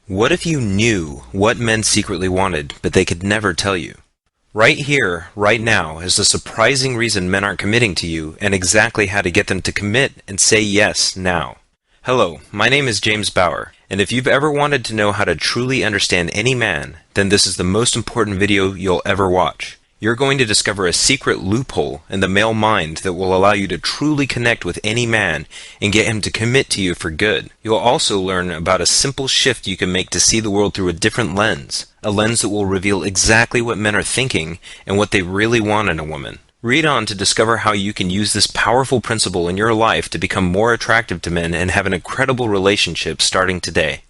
What if you knew what men secretly wanted, but they could never tell you? Right here, right now, is the surprising reason men aren't committing to you and exactly how to get them to commit and say yes now. Hello, my name is James Bauer, and if you've ever wanted to know how to truly understand any man, then this is the most important video you'll ever watch. You're going to discover a secret loophole in the male mind that will allow you to truly connect with any man and get him to commit to you for good. You'll also learn about a simple shift you can make to see the world through a different lens, a lens that will reveal exactly what men are thinking and what they really want in a woman. Read on to discover how you can use this powerful principle in your life to become more attractive to men and have an incredible relationship starting today.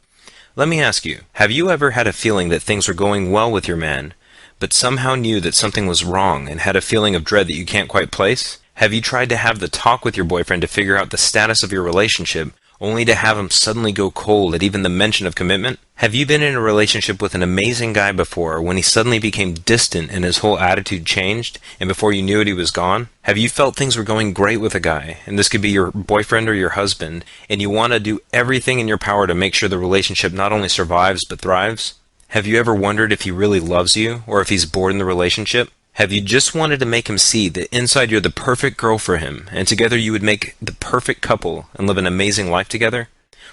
Let me ask you, have you ever had a feeling that things were going well with your man, but somehow knew that something was wrong and had a feeling of dread that you can't quite place? Have you tried to have the talk with your boyfriend to figure out the status of your relationship, only to have him suddenly go cold at even the mention of commitment? Have you been in a relationship with an amazing guy before when he suddenly became distant and his whole attitude changed, and before you knew it he was gone? Have you felt things were going great with a guy, and this could be your boyfriend or your husband, and you want to do everything in your power to make sure the relationship not only survives but thrives? Have you ever wondered if he really loves you, or if he's bored in the relationship? Have you just wanted to make him see that inside you're the perfect girl for him, and together you would make the perfect couple and live an amazing life together?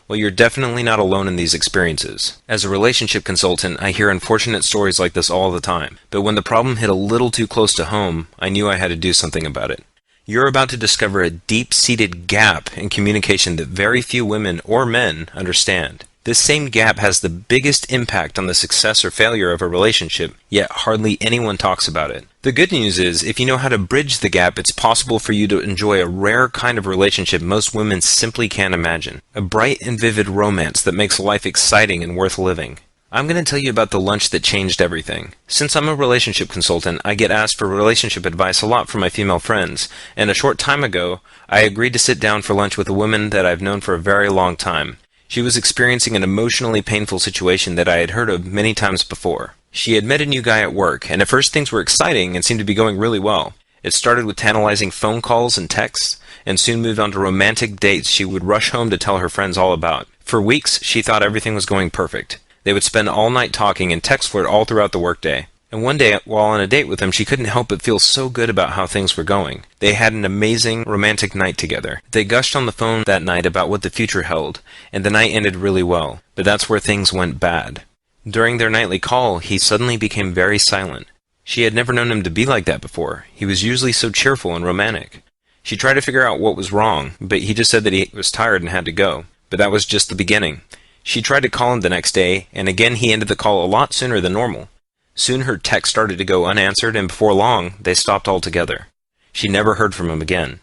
Well, you're definitely not alone in these experiences. As a relationship consultant, I hear unfortunate stories like this all the time, but when the problem hit a little too close to home, I knew I had to do something about it. You're about to discover a deep-seated gap in communication that very few women or men understand. This same gap has the biggest impact on the success or failure of a relationship, yet hardly anyone talks about it. The good news is, if you know how to bridge the gap, it's possible for you to enjoy a rare kind of relationship most women simply can't imagine. A bright and vivid romance that makes life exciting and worth living. I'm going to tell you about the lunch that changed everything. Since I'm a relationship consultant, I get asked for relationship advice a lot from my female friends, and a short time ago, I agreed to sit down for lunch with a woman that I've known for a very long time. She was experiencing an emotionally painful situation that I had heard of many times before. She had met a new guy at work, and at first things were exciting and seemed to be going really well. It started with tantalizing phone calls and texts, and soon moved on to romantic dates she would rush home to tell her friends all about. For weeks, she thought everything was going perfect. They would spend all night talking and text flirt all throughout the workday. And one day, while on a date with him, she couldn't help but feel so good about how things were going. They had an amazing romantic night together. They gushed on the phone that night about what the future held, and the night ended really well. But that's where things went bad. During their nightly call, he suddenly became very silent. She had never known him to be like that before. He was usually so cheerful and romantic. She tried to figure out what was wrong, but he just said that he was tired and had to go. But that was just the beginning. She tried to call him the next day, and again he ended the call a lot sooner than normal. Soon her text started to go unanswered, and before long, they stopped altogether. She never heard from him again.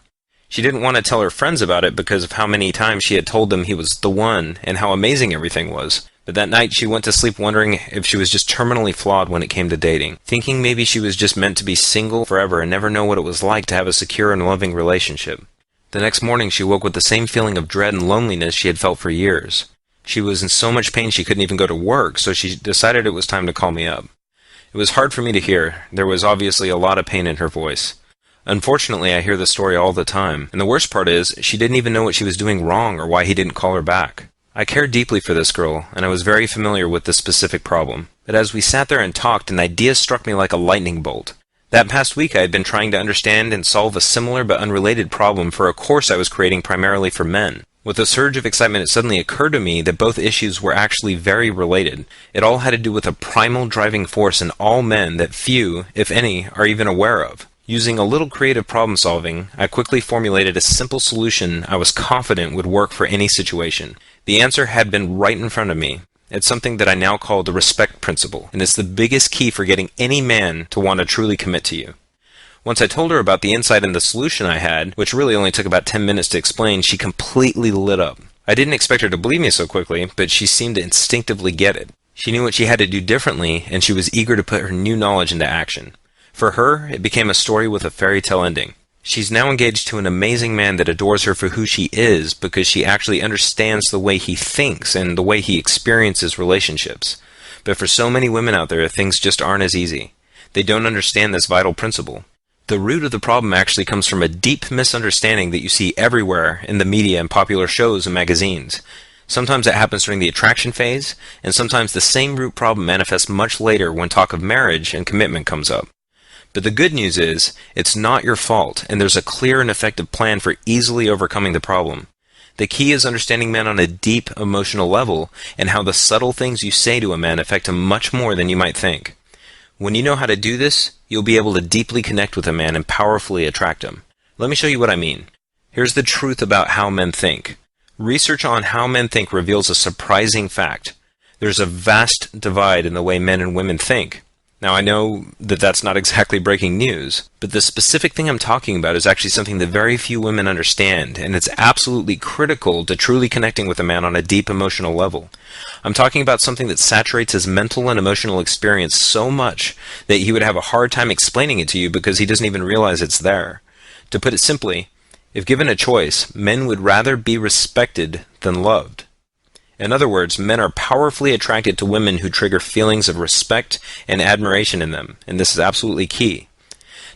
She didn't want to tell her friends about it because of how many times she had told them he was the one and how amazing everything was. But that night she went to sleep wondering if she was just terminally flawed when it came to dating, thinking maybe she was just meant to be single forever and never know what it was like to have a secure and loving relationship. The next morning she woke with the same feeling of dread and loneliness she had felt for years. She was in so much pain she couldn't even go to work, so she decided it was time to call me up. It was hard for me to hear. There was obviously a lot of pain in her voice. Unfortunately, I hear the story all the time, and the worst part is, she didn't even know what she was doing wrong or why he didn't call her back. I cared deeply for this girl, and I was very familiar with this specific problem. But as we sat there and talked, an idea struck me like a lightning bolt. That past week I had been trying to understand and solve a similar but unrelated problem for a course I was creating primarily for men. With a surge of excitement, it suddenly occurred to me that both issues were actually very related. It all had to do with a primal driving force in all men that few, if any, are even aware of. Using a little creative problem solving, I quickly formulated a simple solution I was confident would work for any situation. The answer had been right in front of me. It's something that I now call the respect principle, and it's the biggest key for getting any man to want to truly commit to you. Once I told her about the insight and the solution I had, which really only took about 10 minutes to explain, she completely lit up. I didn't expect her to believe me so quickly, but she seemed to instinctively get it. She knew what she had to do differently, and she was eager to put her new knowledge into action. For her, it became a story with a fairy tale ending. She's now engaged to an amazing man that adores her for who she is because she actually understands the way he thinks and the way he experiences relationships. But for so many women out there, things just aren't as easy. They don't understand this vital principle. The root of the problem actually comes from a deep misunderstanding that you see everywhere in the media and popular shows and magazines. Sometimes it happens during the attraction phase, and sometimes the same root problem manifests much later when talk of marriage and commitment comes up. But the good news is, it's not your fault, and there's a clear and effective plan for easily overcoming the problem. The key is understanding men on a deep emotional level, and how the subtle things you say to a man affect him much more than you might think. When you know how to do this, you'll be able to deeply connect with a man and powerfully attract him. Let me show you what I mean. Here's the truth about how men think. Research on how men think reveals a surprising fact. There's a vast divide in the way men and women think. Now, I know that that's not exactly breaking news, but the specific thing I'm talking about is actually something that very few women understand, and it's absolutely critical to truly connecting with a man on a deep emotional level. I'm talking about something that saturates his mental and emotional experience so much that he would have a hard time explaining it to you because he doesn't even realize it's there. To put it simply, if given a choice, men would rather be respected than loved. In other words, men are powerfully attracted to women who trigger feelings of respect and admiration in them, and this is absolutely key.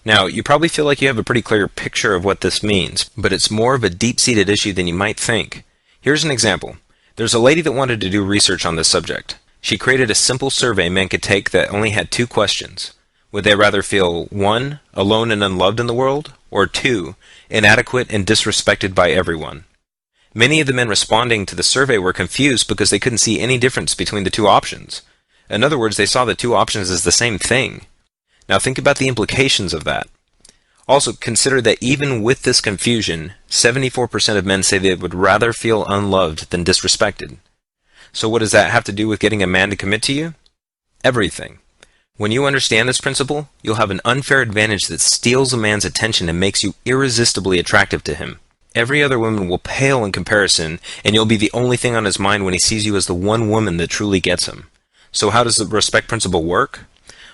Now, you probably feel like you have a pretty clear picture of what this means, but it's more of a deep-seated issue than you might think. Here's an example. There's a lady that wanted to do research on this subject. She created a simple survey men could take that only had 2 questions. Would they rather feel 1, alone and unloved in the world, or 2, inadequate and disrespected by everyone? Many of the men responding to the survey were confused because they couldn't see any difference between the 2 options. In other words, they saw the 2 options as the same thing. Now think about the implications of that. Also, consider that even with this confusion, 74% of men say they would rather feel unloved than disrespected. So what does that have to do with getting a man to commit to you? Everything. When you understand this principle, you'll have an unfair advantage that steals a man's attention and makes you irresistibly attractive to him. Every other woman will pale in comparison, and you'll be the only thing on his mind when he sees you as the one woman that truly gets him. So how does the respect principle work?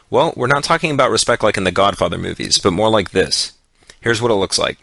Well, we're not talking about respect like in the Godfather movies, but more like this. Here's what it looks like.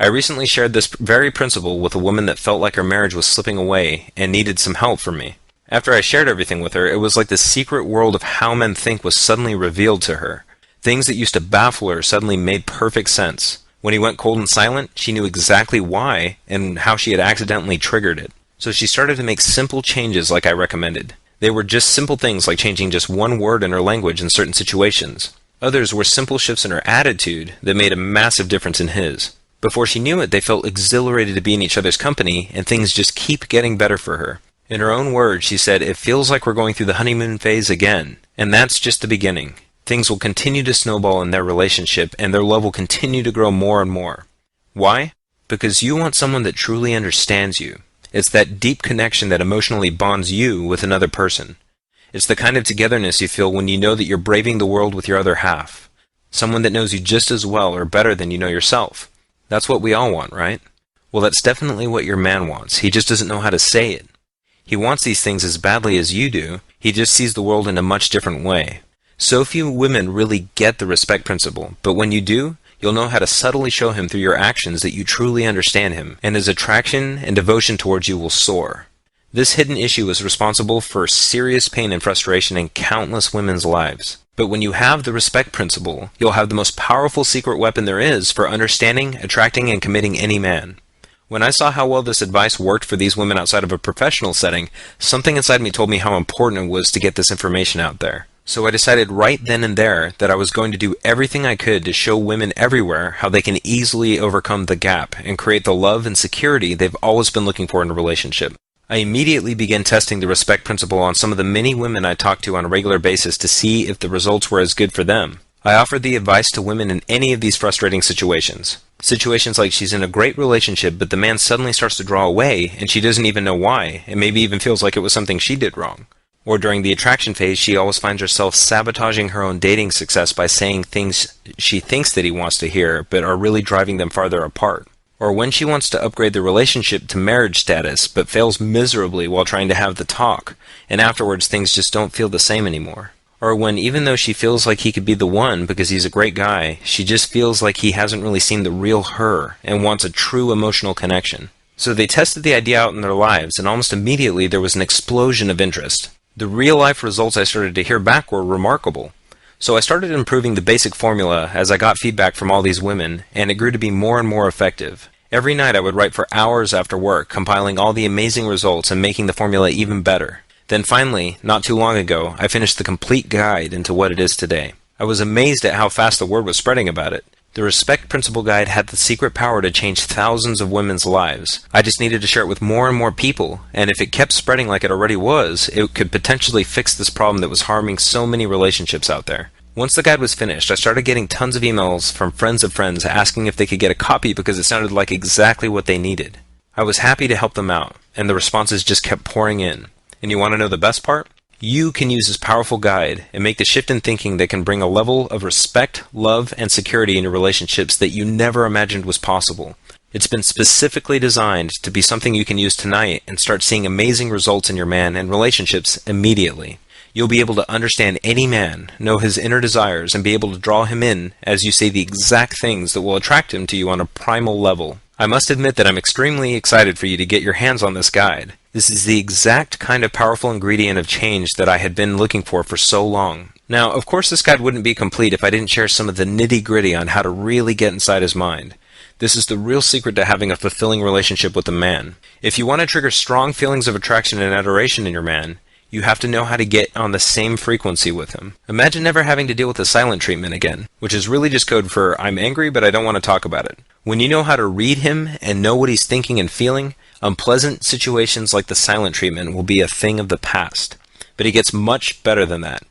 I recently shared this very principle with a woman that felt like her marriage was slipping away and needed some help from me. After I shared everything with her, it was like the secret world of how men think was suddenly revealed to her. Things that used to baffle her suddenly made perfect sense. When he went cold and silent, she knew exactly why and how she had accidentally triggered it. So she started to make simple changes like I recommended. They were just simple things like changing just one word in her language in certain situations. Others were simple shifts in her attitude that made a massive difference in his. Before she knew it, they felt exhilarated to be in each other's company, and things just keep getting better for her. In her own words, she said, "It feels like we're going through the honeymoon phase again." And that's just the beginning. Things will continue to snowball in their relationship, and their love will continue to grow more and more. Why? Because you want someone that truly understands you. It's that deep connection that emotionally bonds you with another person. It's the kind of togetherness you feel when you know that you're braving the world with your other half. Someone that knows you just as well or better than you know yourself. That's what we all want, right? Well, that's definitely what your man wants. He just doesn't know how to say it. He wants these things as badly as you do. He just sees the world in a much different way. So few women really get the respect principle, but when you do, you'll know how to subtly show him through your actions that you truly understand him, and his attraction and devotion towards you will soar. This hidden issue is responsible for serious pain and frustration in countless women's lives. But when you have the respect principle, you'll have the most powerful secret weapon there is for understanding, attracting, and committing any man. When I saw how well this advice worked for these women outside of a professional setting, something inside me told me how important it was to get this information out there. So I decided right then and there that I was going to do everything I could to show women everywhere how they can easily overcome the gap and create the love and security they've always been looking for in a relationship. I immediately began testing the respect principle on some of the many women I talked to on a regular basis to see if the results were as good for them. I offered the advice to women in any of these frustrating situations. Situations like she's in a great relationship, but the man suddenly starts to draw away and she doesn't even know why, and maybe even feels like it was something she did wrong. Or during the attraction phase, she always finds herself sabotaging her own dating success by saying things she thinks that he wants to hear, but are really driving them farther apart. Or when she wants to upgrade the relationship to marriage status, but fails miserably while trying to have the talk, and afterwards things just don't feel the same anymore. Or when even though she feels like he could be the one because he's a great guy, she just feels like he hasn't really seen the real her and wants a true emotional connection. So they tested the idea out in their lives, and almost immediately there was an explosion of interest. The real-life results I started to hear back were remarkable. So I started improving the basic formula as I got feedback from all these women, and it grew to be more and more effective. Every night I would write for hours after work, compiling all the amazing results and making the formula even better. Then finally, not too long ago, I finished the complete guide into what it is today. I was amazed at how fast the word was spreading about it. The Respect Principle Guide had the secret power to change thousands of women's lives. I just needed to share it with more and more people, and if it kept spreading like it already was, it could potentially fix this problem that was harming so many relationships out there. Once the guide was finished, I started getting tons of emails from friends of friends asking if they could get a copy because it sounded like exactly what they needed. I was happy to help them out, and the responses just kept pouring in. And you want to know the best part? You can use this powerful guide and make the shift in thinking that can bring a level of respect, love, and security in your relationships that you never imagined was possible. It's been specifically designed to be something you can use tonight and start seeing amazing results in your man and relationships immediately. You'll be able to understand any man, know his inner desires, and be able to draw him in as you say the exact things that will attract him to you on a primal level. I must admit that I'm extremely excited for you to get your hands on this guide. This is the exact kind of powerful ingredient of change that I had been looking for so long. Now, of course, this guide wouldn't be complete if I didn't share some of the nitty-gritty on how to really get inside his mind. This is the real secret to having a fulfilling relationship with a man. If you want to trigger strong feelings of attraction and adoration in your man, you have to know how to get on the same frequency with him. Imagine never having to deal with the silent treatment again, which is really just code for I'm angry but I don't want to talk about it. When you know how to read him and know what he's thinking and feeling, unpleasant situations like the silent treatment will be a thing of the past. But it gets much better than that.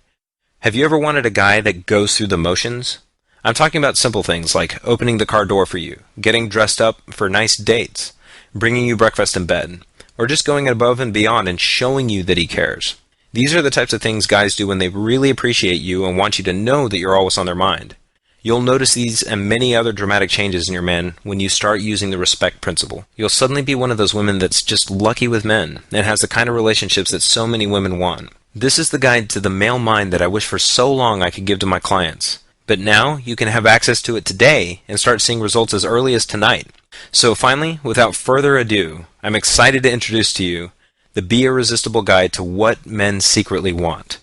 Have you ever wanted a guy that goes through the motions? I'm talking about simple things like opening the car door for you, getting dressed up for nice dates, bringing you breakfast in bed, or just going above and beyond and showing you that he cares. These are the types of things guys do when they really appreciate you and want you to know that you're always on their mind. You'll notice these and many other dramatic changes in your man when you start using the respect principle. You'll suddenly be one of those women that's just lucky with men and has the kind of relationships that so many women want. This is the guide to the male mind that I wish for so long I could give to my clients. But now you can have access to it today and start seeing results as early as tonight. So finally, without further ado, I'm excited to introduce to you the Be Irresistible Guide to What Men Secretly Want.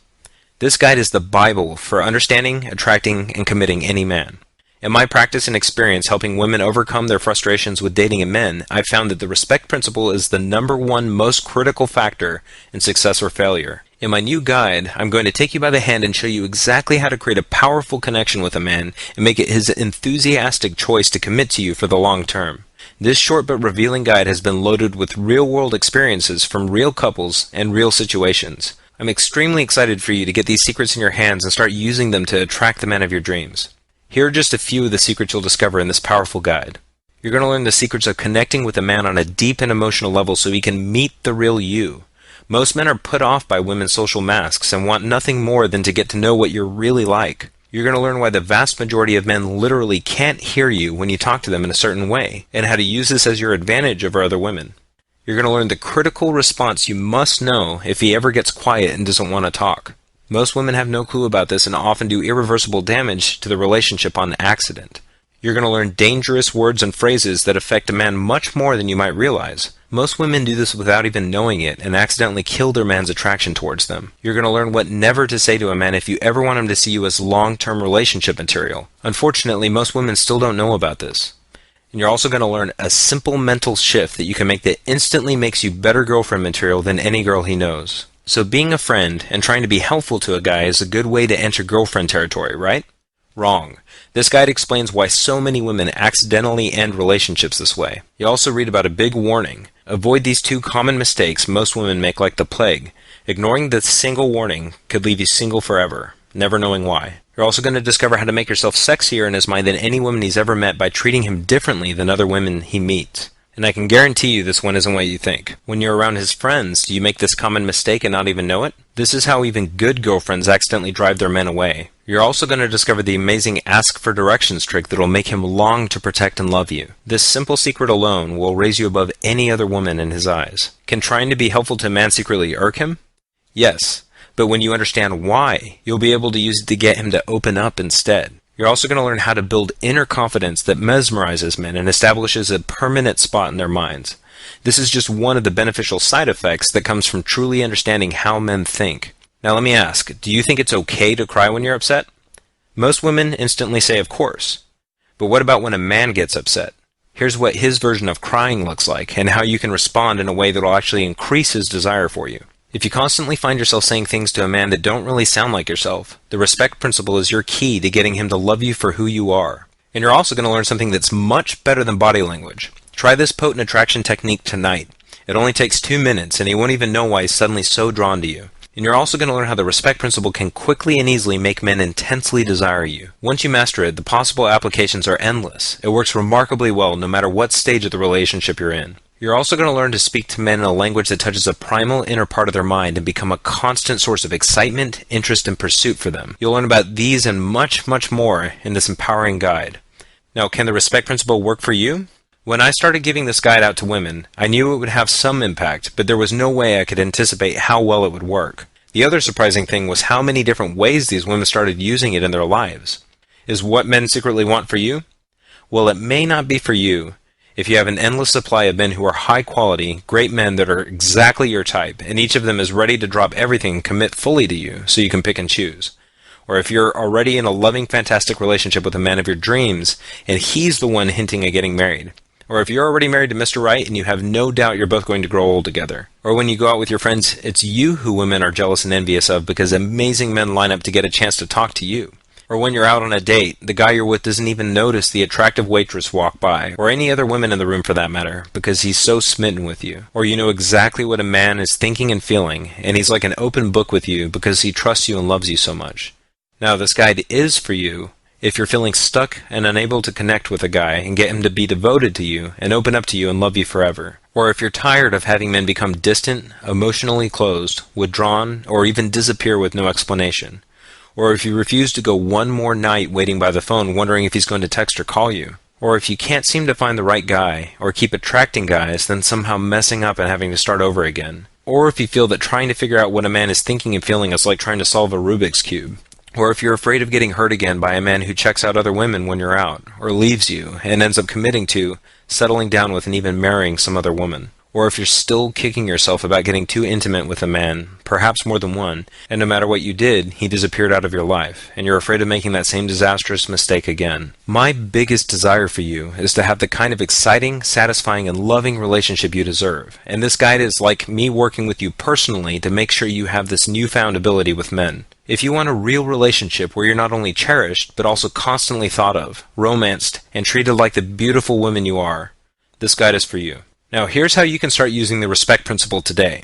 This guide is the Bible for understanding, attracting, and committing any man. In my practice and experience helping women overcome their frustrations with dating and men, I've found that the respect principle is the #1 most critical factor in success or failure. In my new guide, I'm going to take you by the hand and show you exactly how to create a powerful connection with a man and make it his enthusiastic choice to commit to you for the long term. This short but revealing guide has been loaded with real-world experiences from real couples and real situations. I'm extremely excited for you to get these secrets in your hands and start using them to attract the man of your dreams. Here are just a few of the secrets you'll discover in this powerful guide. You're going to learn the secrets of connecting with a man on a deep and emotional level so he can meet the real you. Most men are put off by women's social masks and want nothing more than to get to know what you're really like. You're going to learn why the vast majority of men literally can't hear you when you talk to them in a certain way, and how to use this as your advantage over other women. You're going to learn the critical response you must know if he ever gets quiet and doesn't want to talk. Most women have no clue about this and often do irreversible damage to the relationship on accident. You're going to learn dangerous words and phrases that affect a man much more than you might realize. Most women do this without even knowing it and accidentally kill their man's attraction towards them. You're going to learn what never to say to a man if you ever want him to see you as long-term relationship material. Unfortunately, most women still don't know about this. And you're also going to learn a simple mental shift that you can make that instantly makes you better girlfriend material than any girl he knows. So being a friend and trying to be helpful to a guy is a good way to enter girlfriend territory, right? Wrong. This guide explains why so many women accidentally end relationships this way. You also read about a big warning. Avoid these 2 common mistakes most women make like the plague. Ignoring the single warning could leave you single forever, never knowing why. You're also going to discover how to make yourself sexier in his mind than any woman he's ever met by treating him differently than other women he meets. And I can guarantee you this one isn't what you think. When you're around his friends, do you make this common mistake and not even know it? This is how even good girlfriends accidentally drive their men away. You're also going to discover the amazing ask for directions trick that will make him long to protect and love you. This simple secret alone will raise you above any other woman in his eyes. Can trying to be helpful to a man secretly irk him? Yes, but when you understand why, you'll be able to use it to get him to open up instead. You're also going to learn how to build inner confidence that mesmerizes men and establishes a permanent spot in their minds. This is just one of the beneficial side effects that comes from truly understanding how men think. Now let me ask, do you think it's okay to cry when you're upset? Most women instantly say of course. But what about when a man gets upset? Here's what his version of crying looks like, and how you can respond in a way that will actually increase his desire for you. If you constantly find yourself saying things to a man that don't really sound like yourself, the respect principle is your key to getting him to love you for who you are. And you're also going to learn something that's much better than body language. Try this potent attraction technique tonight. It only takes 2 minutes, and he won't even know why he's suddenly so drawn to you. And you're also going to learn how the respect principle can quickly and easily make men intensely desire you. Once you master it, the possible applications are endless. It works remarkably well no matter what stage of the relationship you're in. You're also going to learn to speak to men in a language that touches a primal inner part of their mind and become a constant source of excitement, interest, and pursuit for them. You'll learn about these and much, much more in this empowering guide. Now, can the respect principle work for you? When I started giving this guide out to women, I knew it would have some impact, but there was no way I could anticipate how well it would work. The other surprising thing was how many different ways these women started using it in their lives. Is what men secretly want for you? Well, it may not be for you if you have an endless supply of men who are high quality, great men that are exactly your type, and each of them is ready to drop everything and commit fully to you so you can pick and choose. Or if you're already in a loving, fantastic relationship with a man of your dreams, and he's the one hinting at getting married. Or if you're already married to Mr. Right and you have no doubt you're both going to grow old together. Or when you go out with your friends, it's you who women are jealous and envious of because amazing men line up to get a chance to talk to you. Or when you're out on a date, the guy you're with doesn't even notice the attractive waitress walk by, or any other women in the room for that matter, because he's so smitten with you. Or you know exactly what a man is thinking and feeling, and he's like an open book with you because he trusts you and loves you so much. Now, this guide is for you if you're feeling stuck and unable to connect with a guy and get him to be devoted to you and open up to you and love you forever. Or if you're tired of having men become distant, emotionally closed, withdrawn, or even disappear with no explanation. Or if you refuse to go one more night waiting by the phone wondering if he's going to text or call you. Or if you can't seem to find the right guy, or keep attracting guys, then somehow messing up and having to start over again. Or if you feel that trying to figure out what a man is thinking and feeling is like trying to solve a Rubik's Cube. Or if you're afraid of getting hurt again by a man who checks out other women when you're out, or leaves you, and ends up committing to, settling down with, and even marrying some other woman. Or if you're still kicking yourself about getting too intimate with a man, perhaps more than one, and no matter what you did, he disappeared out of your life, and you're afraid of making that same disastrous mistake again. My biggest desire for you is to have the kind of exciting, satisfying, and loving relationship you deserve, and this guide is like me working with you personally to make sure you have this newfound ability with men. If you want a real relationship where you're not only cherished, but also constantly thought of, romanced, and treated like the beautiful woman you are, this guide is for you. Now here's how you can start using the respect principle today.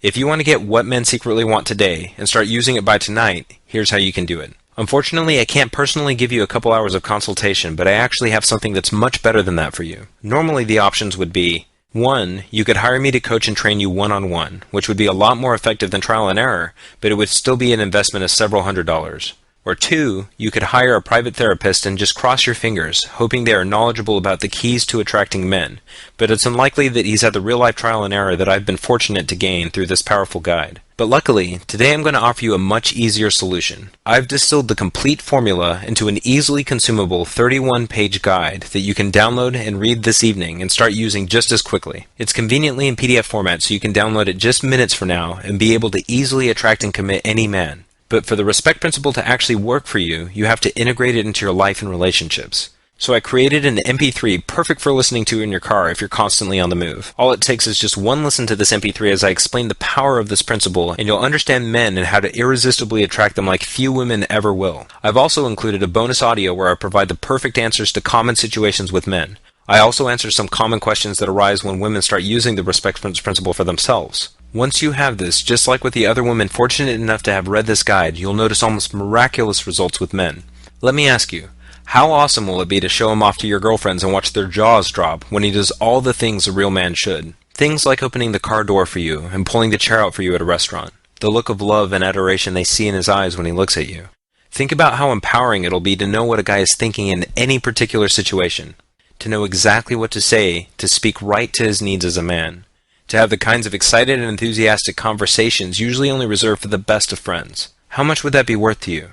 If you want to get what men secretly want today and start using it by tonight, here's how you can do it. Unfortunately, I can't personally give you a couple hours of consultation, but I actually have something that's much better than that for you. Normally the options would be 1. You could hire me to coach and train you one-on-one, which would be a lot more effective than trial and error, but it would still be an investment of several $100s. Or 2, you could hire a private therapist and just cross your fingers, hoping they are knowledgeable about the keys to attracting men, but it's unlikely that he's had the real-life trial and error that I've been fortunate to gain through this powerful guide. But luckily, today I'm going to offer you a much easier solution. I've distilled the complete formula into an easily consumable 31-page guide that you can download and read this evening and start using just as quickly. It's conveniently in PDF format so you can download it just minutes from now and be able to easily attract and commit any man. But for the respect principle to actually work for you, you have to integrate it into your life and relationships. So I created an MP3 perfect for listening to in your car if you're constantly on the move. All it takes is just one listen to this MP3 as I explain the power of this principle, and you'll understand men and how to irresistibly attract them like few women ever will. I've also included a bonus audio where I provide the perfect answers to common situations with men. I also answer some common questions that arise when women start using the respect principle for themselves. Once you have this, just like with the other women fortunate enough to have read this guide, you'll notice almost miraculous results with men. Let me ask you, how awesome will it be to show him off to your girlfriends and watch their jaws drop when he does all the things a real man should? Things like opening the car door for you and pulling the chair out for you at a restaurant. The look of love and adoration they see in his eyes when he looks at you. Think about how empowering it'll be to know what a guy is thinking in any particular situation. To know exactly what to say, to speak right to his needs as a man. To have the kinds of excited and enthusiastic conversations usually only reserved for the best of friends. How much would that be worth to you?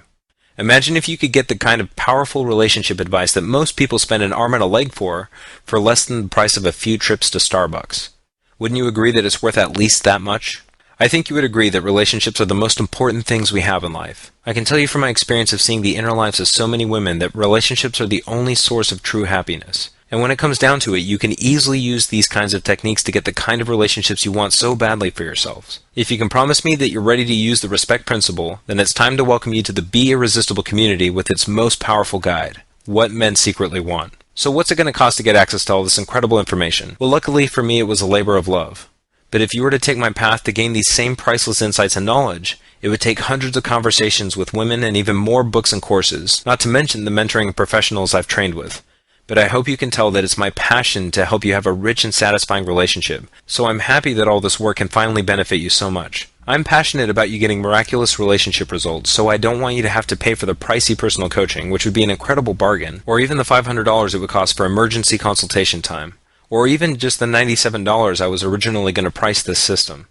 Imagine if you could get the kind of powerful relationship advice that most people spend an arm and a leg for less than the price of a few trips to Starbucks. Wouldn't you agree that it's worth at least that much? I think you would agree that relationships are the most important things we have in life. I can tell you from my experience of seeing the inner lives of so many women that relationships are the only source of true happiness. And when it comes down to it, you can easily use these kinds of techniques to get the kind of relationships you want so badly for yourselves. If you can promise me that you're ready to use the respect principle, then it's time to welcome you to the Be Irresistible community with its most powerful guide, What Men Secretly Want. So what's it going to cost to get access to all this incredible information? Well, luckily for me, it was a labor of love. But if you were to take my path to gain these same priceless insights and knowledge, it would take hundreds of conversations with women and even more books and courses, not to mention the mentoring professionals I've trained with. But I hope you can tell that it's my passion to help you have a rich and satisfying relationship, so I'm happy that all this work can finally benefit you so much. I'm passionate about you getting miraculous relationship results, so I don't want you to have to pay for the pricey personal coaching, which would be an incredible bargain, or even the $500 it would cost for emergency consultation time, or even just the $97 I was originally going to price this system.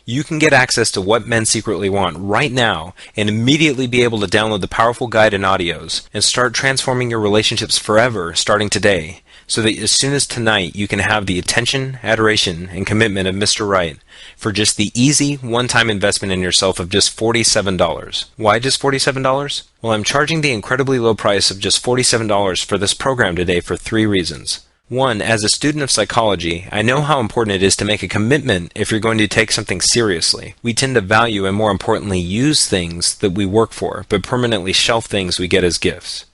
You can get access to What Men Secretly Want right now and immediately be able to download the powerful guide and audios and start transforming your relationships forever starting today, so that as soon as tonight you can have the attention, adoration, and commitment of Mr. Right for just the easy one-time investment in yourself of just $47. Why just $47? Well, I'm charging the incredibly low price of just $47 for this program today for 3 reasons. 1, as a student of psychology, I know how important it is to make a commitment if you're going to take something seriously. We tend to value and, more importantly, use things that we work for, but permanently shelf things we get as gifts.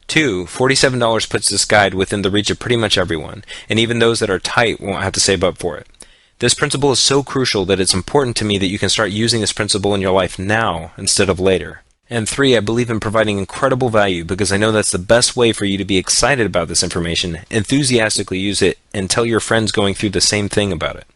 2, $47 puts this guide within the reach of pretty much everyone, and even those that are tight won't have to save up for it. This principle is so crucial that it's important to me that you can start using this principle in your life now instead of later. And 3, I believe in providing incredible value because I know that's the best way for you to be excited about this information, enthusiastically use it, and tell your friends going through the same thing about it.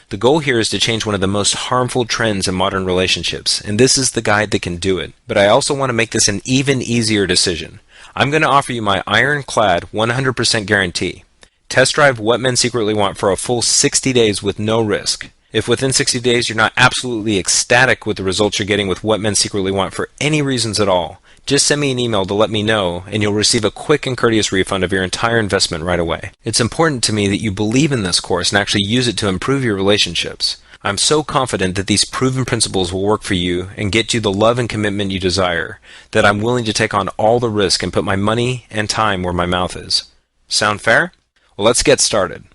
The goal here is to change one of the most harmful trends in modern relationships, and this is the guide that can do it. But I also want to make this an even easier decision. I'm going to offer you my ironclad 100% guarantee. Test drive What Men Secretly Want for a full 60 days with no risk. If within 60 days you're not absolutely ecstatic with the results you're getting with What Men Secretly Want for any reasons at all, just send me an email to let me know and you'll receive a quick and courteous refund of your entire investment right away. It's important to me that you believe in this course and actually use it to improve your relationships. I'm so confident that these proven principles will work for you and get you the love and commitment you desire, that I'm willing to take on all the risk and put my money and time where my mouth is. Sound fair? Well, let's get started.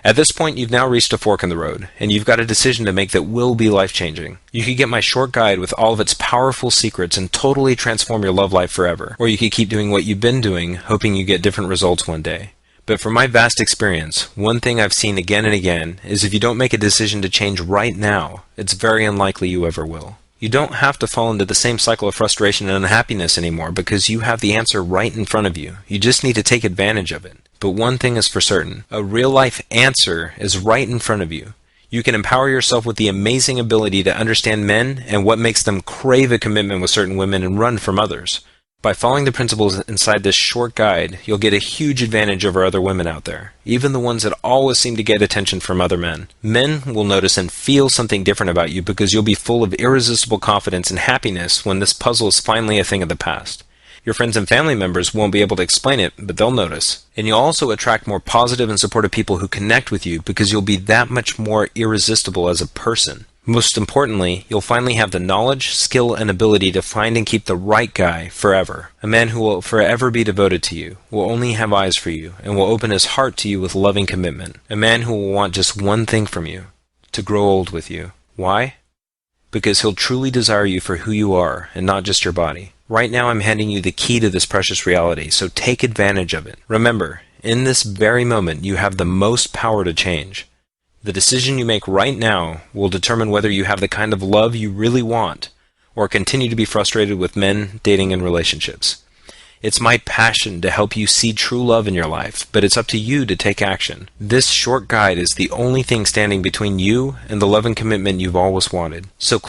At this point, you've now reached a fork in the road, and you've got a decision to make that will be life-changing. You could get my short guide with all of its powerful secrets and totally transform your love life forever, or you could keep doing what you've been doing, hoping you get different results one day. But from my vast experience, one thing I've seen again and again is if you don't make a decision to change right now, it's very unlikely you ever will. You don't have to fall into the same cycle of frustration and unhappiness anymore because you have the answer right in front of you. You just need to take advantage of it. But one thing is for certain, a real-life answer is right in front of you. You can empower yourself with the amazing ability to understand men and what makes them crave a commitment with certain women and run from others. By following the principles inside this short guide, you'll get a huge advantage over other women out there, even the ones that always seem to get attention from other men. Men will notice and feel something different about you because you'll be full of irresistible confidence and happiness when this puzzle is finally a thing of the past. Your friends and family members won't be able to explain it, but they'll notice. And you'll also attract more positive and supportive people who connect with you because you'll be that much more irresistible as a person. Most importantly, you'll finally have the knowledge, skill, and ability to find and keep the right guy forever. A man who will forever be devoted to you, will only have eyes for you, and will open his heart to you with loving commitment. A man who will want just one thing from you, to grow old with you. Why? Because he'll truly desire you for who you are, and not just your body. Right now I'm handing you the key to this precious reality, so take advantage of it. Remember, in this very moment you have the most power to change. The decision you make right now will determine whether you have the kind of love you really want, or continue to be frustrated with men, dating, and relationships. It's my passion to help you see true love in your life, but it's up to you to take action. This short guide is the only thing standing between you and the love and commitment you've always wanted. So